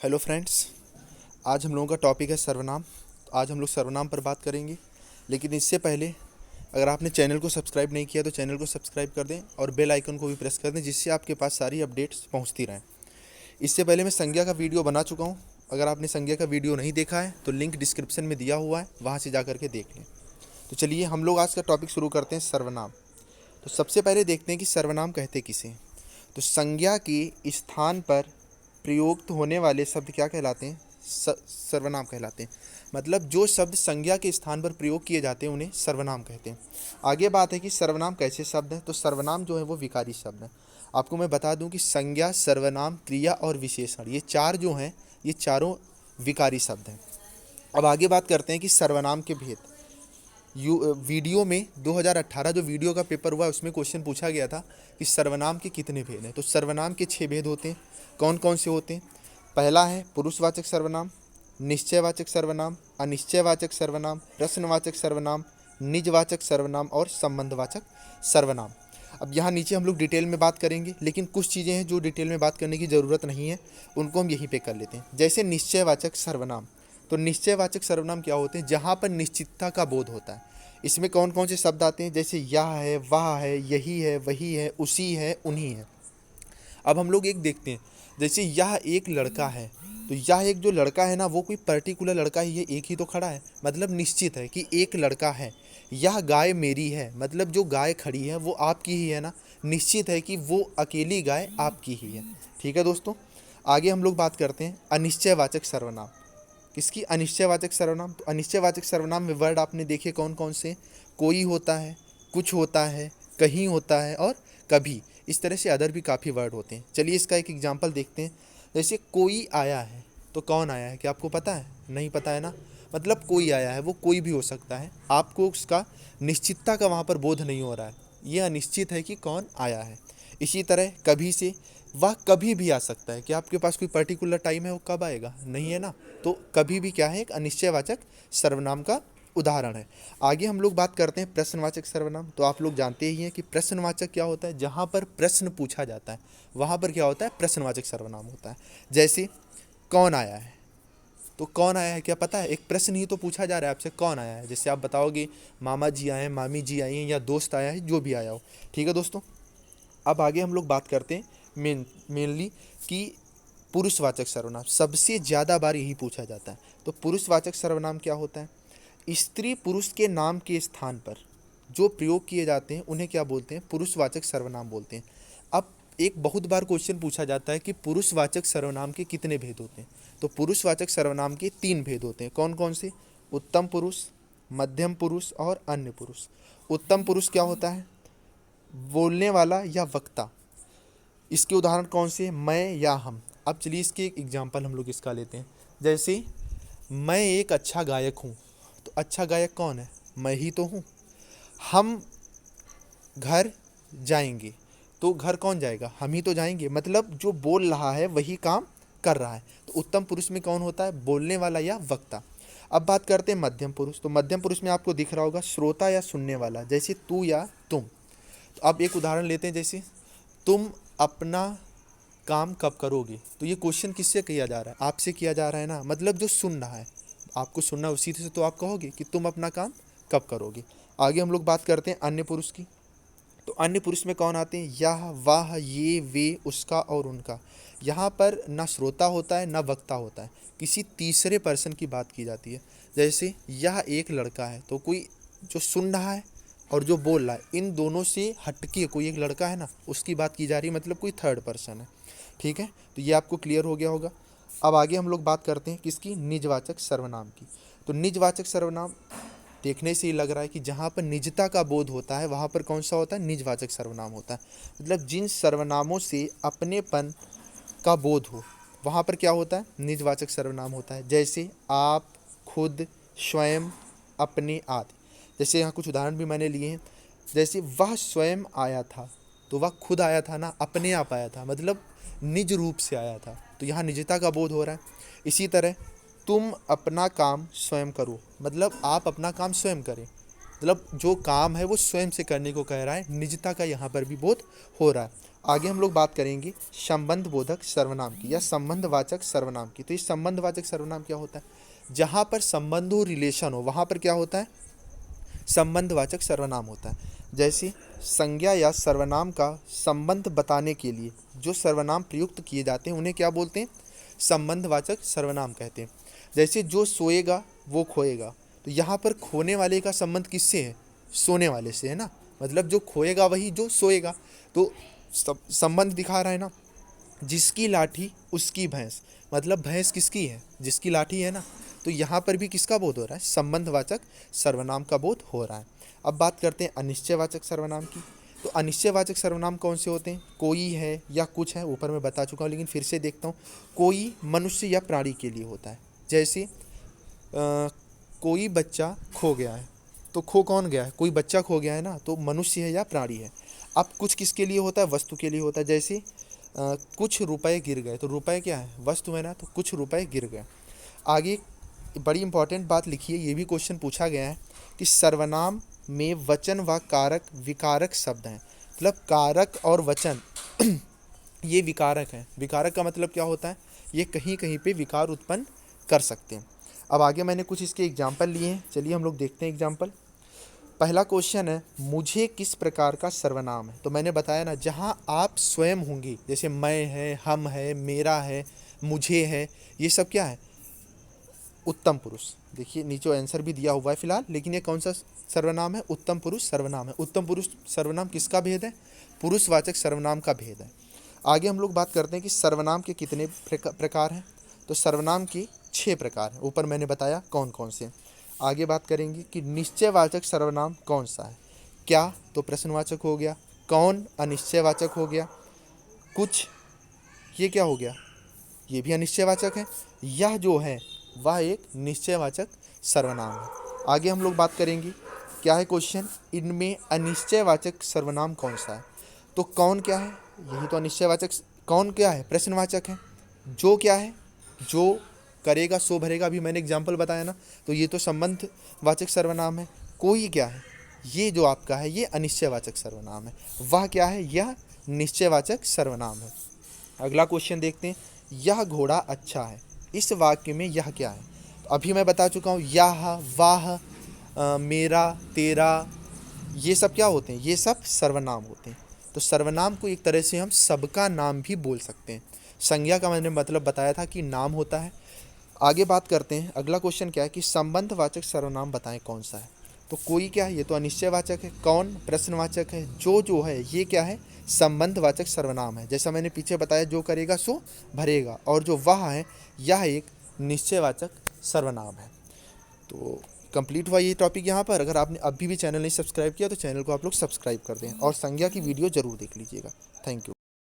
Hello friends. आज हम लोगों का टॉपिक है सर्वनाम। तो आज हम लोग सर्वनाम पर बात करेंगे, लेकिन इससे पहले अगर आपने चैनल को सब्सक्राइब नहीं किया तो चैनल को सब्सक्राइब कर दें और बेल आइकन को भी प्रेस कर दें, जिससे आपके पास सारी अपडेट्स पहुंचती रहें। इससे पहले मैं संज्ञा का वीडियो बना चुका हूं। अगर आपने संज्ञा का वीडियो नहीं देखा है तो लिंक डिस्क्रिप्शन में दिया हुआ है, वहाँ से जा करके देख लें। तो चलिए हम लोग आज का टॉपिक शुरू करते हैं, सर्वनाम। तो सबसे पहले देखते हैं कि सर्वनाम कहते किसे हैं। तो संज्ञा के स्थान पर प्रयुक्त होने वाले शब्द क्या कहलाते हैं? सर्वनाम कहलाते हैं। मतलब जो शब्द संज्ञा के स्थान पर प्रयोग किए जाते हैं उन्हें सर्वनाम कहते हैं। आगे बात है कि सर्वनाम कैसे शब्द हैं। तो सर्वनाम जो है वो विकारी शब्द हैं। आपको मैं बता दूं कि संज्ञा, सर्वनाम, क्रिया और विशेषण, ये चार जो हैं ये चारों विकारी शब्द हैं। अब आगे बात करते हैं कि सर्वनाम के भेद। वीडियो में 2018 जो वीडियो का पेपर हुआ उसमें क्वेश्चन पूछा गया था कि सर्वनाम के कितने भेद हैं। तो सर्वनाम के 6 भेद होते हैं। कौन कौन से होते हैं? पहला है पुरुषवाचक सर्वनाम, निश्चयवाचक सर्वनाम, अनिश्चयवाचक सर्वनाम, प्रश्नवाचक सर्वनाम, निजवाचक सर्वनाम और संबंधवाचक सर्वनाम। अब यहाँ नीचे हम लोग डिटेल में बात करेंगे, लेकिन कुछ चीज़ें हैं जो डिटेल में बात करने की ज़रूरत नहीं है, उनको हम यहीं पे कर लेते हैं। जैसे निश्चयवाचक सर्वनाम। तो निश्चयवाचक सर्वनाम क्या होते हैं? जहाँ पर निश्चितता का बोध होता है। इसमें कौन कौन से शब्द आते हैं? जैसे यह है, वह है, यही है, वही है, उसी है, उन्हीं है। अब हम लोग एक देखते हैं, जैसे यह एक लड़का है। तो यह एक जो लड़का है ना, वो कोई पर्टिकुलर लड़का ही है, एक ही तो खड़ा है, मतलब निश्चित है कि एक लड़का है। यह गाय मेरी है, मतलब जो गाय खड़ी है वो आपकी ही है ना, निश्चित है कि वो अकेली गाय आपकी ही है। ठीक है दोस्तों। आगे हम लोग बात करते हैं अनिश्चयवाचक सर्वनाम। किसकी? अनिश्चयवाचक सर्वनाम। तो अनिश्चयवाचक सर्वनाम में वर्ड आपने देखे कौन कौन से? कोई होता है, कुछ होता है, कहीं होता है और कभी। इस तरह से अदर भी काफ़ी वर्ड होते हैं। चलिए इसका एक एग्जांपल देखते हैं। जैसे कोई आया है, तो कौन आया है? क्या आपको पता है? नहीं पता है ना। मतलब कोई आया है, वो कोई भी हो सकता है, आपको उसका निश्चितता का वहाँ पर बोध नहीं हो रहा है, ये अनिश्चित है कि कौन आया है। इसी तरह कभी से, वह कभी भी आ सकता है। क्या आपके पास कोई पर्टिकुलर टाइम है वो कब आएगा? नहीं है ना। तो कभी भी क्या है? एक अनिश्चयवाचक सर्वनाम का उदाहरण है। आगे हम लोग बात करते हैं प्रश्नवाचक सर्वनाम। तो आप लोग जानते ही हैं कि प्रश्नवाचक क्या होता है? जहाँ पर प्रश्न पूछा जाता है वहाँ पर क्या होता है? प्रश्नवाचक सर्वनाम होता है। जैसे कौन आया है, तो कौन आया है क्या पता है? एक प्रश्न ही तो पूछा जा रहा है आपसे, कौन आया है। जैसे आप बताओगे मामा जी आए हैं, मामी जी आई हैं, या दोस्त आया है, जो भी आया हो। ठीक है दोस्तों। अब आगे हम लोग बात करते हैं मेनली कि पुरुषवाचक सर्वनाम। सबसे ज़्यादा बार यही पूछा जाता है। तो पुरुषवाचक सर्वनाम क्या होता है? स्त्री पुरुष के नाम के स्थान पर जो प्रयोग किए जाते हैं उन्हें क्या बोलते हैं? पुरुषवाचक सर्वनाम बोलते हैं। अब एक बहुत बार क्वेश्चन पूछा जाता है कि पुरुषवाचक सर्वनाम के कितने भेद होते हैं। तो पुरुषवाचक सर्वनाम के 3 भेद होते हैं। कौन कौन से? उत्तम पुरुष, मध्यम पुरुष और अन्य पुरुष। उत्तम पुरुष क्या होता है? बोलने वाला या वक्ता। इसके उदाहरण कौन से हैं? मैं या हम। अब चलिए इसके एक एग्जाम्पल हम लोग इसका लेते हैं। जैसे मैं एक अच्छा गायक हूँ। तो अच्छा गायक कौन है? मैं ही तो हूँ। हम घर जाएंगे। तो घर कौन जाएगा? हम ही तो जाएंगे। मतलब जो बोल रहा है वही काम कर रहा है। तो उत्तम पुरुष में कौन होता है? बोलने वाला या वक्ता। अब बात करते हैं मध्यम पुरुष। तो मध्यम पुरुष में आपको दिख रहा होगा श्रोता या सुनने वाला, जैसे तू या तुम। तो अब एक उदाहरण लेते हैं। जैसे तुम अपना काम कब करोगे। तो ये क्वेश्चन किससे किया जा रहा है? आपसे किया जा रहा है ना। मतलब जो सुन रहा है, आपको सुनना उसी से, तो आप कहोगे कि तुम अपना काम कब करोगे। आगे हम लोग बात करते हैं अन्य पुरुष की। तो अन्य पुरुष में कौन आते हैं? यह, वह, ये, वे, उसका और उनका। यहाँ पर ना श्रोता होता है ना वक्ता होता है, किसी तीसरे पर्सन की बात की जाती है। जैसे यह एक लड़का है, तो कोई जो सुन रहा है और जो बोल रहा है, इन दोनों से हटके कोई एक लड़का है ना, उसकी बात की जा रही है, मतलब कोई थर्ड पर्सन है। ठीक है। तो ये आपको क्लियर हो गया होगा। अब आगे हम लोग बात करते हैं किसकी? निजवाचक सर्वनाम की। तो निजवाचक सर्वनाम देखने से ही लग रहा है कि जहाँ पर निजता का बोध होता है वहाँ पर कौन सा होता है? निजवाचक सर्वनाम होता है। मतलब जिन सर्वनामों से अपनेपन का बोध हो वहाँ पर क्या होता है? निजवाचक सर्वनाम होता है। जैसे आप, खुद, स्वयं, अपने आदि। जैसे यहाँ कुछ उदाहरण भी मैंने लिए हैं। जैसे वह स्वयं आया था, तो वह खुद आया था ना, अपने आप आया था, मतलब निज रूप से आया था। तो यहाँ निजता का बोध हो रहा है। इसी तरह तुम अपना काम स्वयं करो, मतलब आप अपना काम स्वयं करें, मतलब जो काम है वो स्वयं से करने को कह रहा है। निजता का यहाँ पर भी बोध हो रहा है। आगे हम लोग बात करेंगे संबंध बोधक सर्वनाम की या संबंधवाचक सर्वनाम की। तो ये संबंधवाचक सर्वनाम क्या होता है? जहाँ पर संबंध हो, रिलेशन हो, वहाँ पर क्या होता है? संबंधवाचक सर्वनाम होता है। जैसे संज्ञा या सर्वनाम का संबंध बताने के लिए जो सर्वनाम प्रयुक्त किए जाते हैं उन्हें क्या बोलते हैं? संबंधवाचक सर्वनाम कहते हैं। जैसे जो सोएगा वो खोएगा, तो यहाँ पर खोने वाले का संबंध किससे है? सोने वाले से है ना, मतलब जो खोएगा वही जो सोएगा। तो संबंध दिखा रहा है ना, जिसकी लाठी उसकी भैंस, मतलब भैंस किसकी है? जिसकी लाठी है ना। तो यहाँ पर भी किसका बोध हो रहा है? संबंधवाचक सर्वनाम का बोध हो रहा है। अब बात करते हैं अनिश्चयवाचक सर्वनाम की। तो अनिश्चयवाचक सर्वनाम कौन से होते हैं? कोई है या कुछ है, ऊपर मैं बता चुका हूँ लेकिन फिर से देखता हूँ। कोई मनुष्य या प्राणी के लिए होता है। जैसे कोई बच्चा खो गया है, तो खो कौन गया है? कोई बच्चा खो गया है ना, तो मनुष्य है या प्राणी है। अब कुछ किसके लिए होता है? वस्तु के लिए होता है। जैसे कुछ रुपए गिर गए, तो रुपए क्या है? वस्तु है ना, तो कुछ रुपए गिर गए। आगे बड़ी इंपॉर्टेंट बात लिखी है, ये भी क्वेश्चन पूछा गया है कि सर्वनाम में वचन व कारक विकारक शब्द हैं। मतलब कारक और वचन ये विकारक हैं। विकारक का मतलब क्या होता है? ये कहीं कहीं पे विकार उत्पन्न कर सकते हैं। अब आगे मैंने कुछ इसके एग्जाम्पल लिए हैं, चलिए हम लोग देखते हैं एग्जाम्पल। पहला क्वेश्चन है, मुझे किस प्रकार का सर्वनाम है? तो मैंने बताया ना, जहाँ आप स्वयं होंगी, जैसे मैं है, हम है, मेरा है, मुझे है, ये सब क्या है? उत्तम पुरुष। देखिए नीचे आंसर भी दिया हुआ है फिलहाल, लेकिन ये कौन सा सर्वनाम है? उत्तम पुरुष सर्वनाम है। उत्तम पुरुष सर्वनाम किसका भेद है? पुरुषवाचक सर्वनाम का भेद है। आगे हम लोग बात करते हैं कि सर्वनाम के कितने प्रकार हैं। तो सर्वनाम के 6 प्रकार हैं, ऊपर मैंने बताया कौन कौन से। आगे बात करेंगे कि निश्चयवाचक सर्वनाम कौन सा है। क्या तो प्रश्नवाचक हो गया, कौन अनिश्चयवाचक हो गया, कुछ ये क्या हो गया? ये भी अनिश्चयवाचक है। यह जो है वह एक निश्चयवाचक सर्वनाम है। आगे हम लोग बात करेंगे, क्या है क्वेश्चन, इनमें अनिश्चयवाचक सर्वनाम कौन सा है? तो कौन क्या है? यही तो अनिश्चयवाचक। कौन क्या है? प्रश्नवाचक है। जो क्या है? जो करेगा सो भरेगा, अभी मैंने एग्जाम्पल बताया ना, तो ये तो संबंधवाचक सर्वनाम है। कोई क्या है? ये जो आपका है ये अनिश्चयवाचक सर्वनाम है। वह क्या है? यह निश्चयवाचक सर्वनाम है। अगला क्वेश्चन देखते हैं, यह घोड़ा अच्छा है। इस वाक्य में यह क्या है? तो अभी मैं बता चुका हूँ, यह, वाह, मेरा, तेरा, ये सब क्या होते हैं? ये सब सर्वनाम होते हैं। तो सर्वनाम को एक तरह से हम सबका नाम भी बोल सकते हैं। संज्ञा का मैंने मतलब बताया था कि नाम होता है। आगे बात करते हैं, अगला क्वेश्चन क्या है कि संबंधवाचक सर्वनाम बताएं कौन सा है। तो कोई क्या है? ये तो अनिश्चयवाचक है। कौन प्रश्नवाचक है। जो है ये क्या है? संबंधवाचक सर्वनाम है। जैसा मैंने पीछे बताया, जो करेगा सो भरेगा। और जो वह है यह एक निश्चयवाचक सर्वनाम है। तो कंप्लीट हुआ ये टॉपिक यहाँ पर। अगर आपने अभी भी चैनल नहीं सब्सक्राइब किया तो चैनल को आप लोग सब्सक्राइब कर दें और संज्ञा की वीडियो ज़रूर देख लीजिएगा। Thank you.